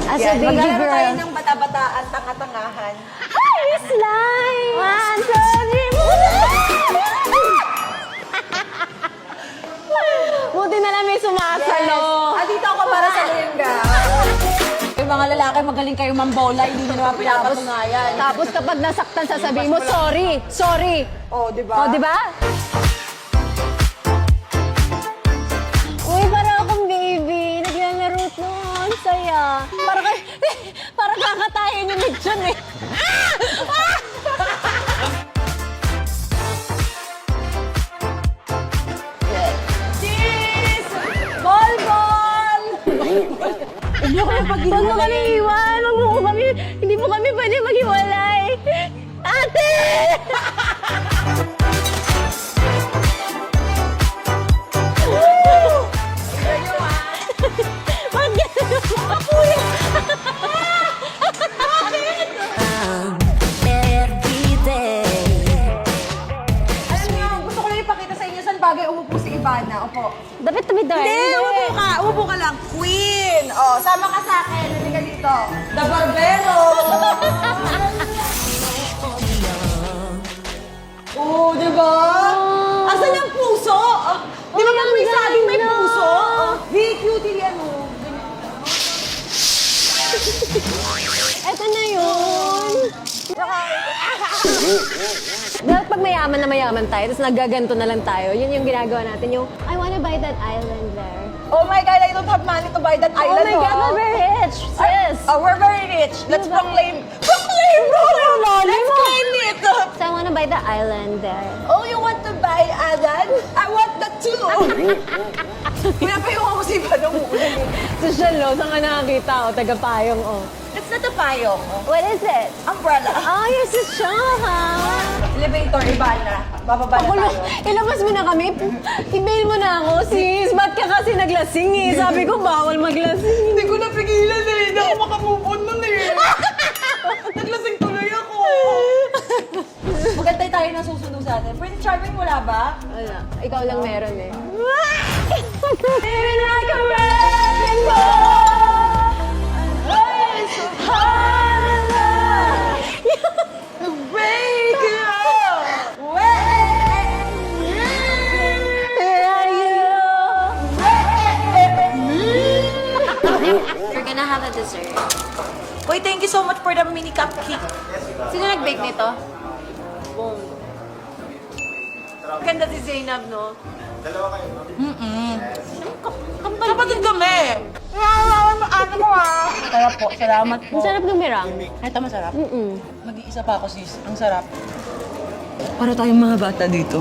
As a Yan, baby maglalaro girl. tayo ng bata-bataan, tanga-tangahan. Ay, slime! 1, 2, 3, Buti na lang may sumasalo. Dito ako para sa Linga. Yung mga lalaki, magaling kayo mambola, hindi nyo naman pinapatunayan. Tapos kapag nasaktan, sasabihin mo, sorry, sorry. Oh, di ba? O, di ba? Uy, parang akong baby. Naglalaro to. Ang saya. Para kakatayin yung lechon eh. Cheese! Ball, ball! Hindi ko yung Huwag mo kami iwan. Hindi mo kami pwede maghiwalay. Ate! Alam niyo, gusto ko lang ipakita sa inyo saan bagay umupo si Ivana. Opo. Dapat tabi tayo. Hindi, umupo ka lang. Queen! Oh, sama ka sa akin. Halika dito. The Barbero! Oh, di ba? Asan yung puso? Di ba pag may saging may puso? Di, cutie yan, oh. Eto na yun. Dapat pag mayaman na mayaman tayo, tapos nagaganto na lang tayo, yun yung ginagawa natin, yung, I wanna buy that island there. Oh my God, I don't have money to buy that Oh island, my God, we're very rich, sis. Oh, we're very rich. Let's proclaim. Proclaim, bro! Let's claim it! So I wanna buy the island there. Oh, you want to buy island? I want that too! Pinapayong ako si Ivana mo. Social law, saan ka nakakita? O, taga-payong, o. That's not a payong. What is it? Umbrella. Oh, you're so strong, ha? Elevator, Ivana. Bababa na Ako, tayo. ilabas mo na kami. I-mail mo na ako, sis. Ba't ka kasi naglasing eh? Sabi ko, bawal maglasing. Hindi ko napigilan eh. Hindi ako makamove on nun eh. Naglasing tuloy ako. Magantay tayo na susunod sa atin. Prince Charming, wala ba? Wala. Ikaw lang meron eh. Living like a rainbow. Hard in love. Break it up! We're gonna have a dessert. Uy, thank you so much for the mini cupcake. Sino nag-bake nito? Boom. Ganda si Zainab, no? Kapatid kami. Ano mo ah? Sarap po, salamat po. Ang sarap ng mirang. Ito masarap. Mag-iisa pa ako, sis. Ang sarap. Para tayong mga bata dito.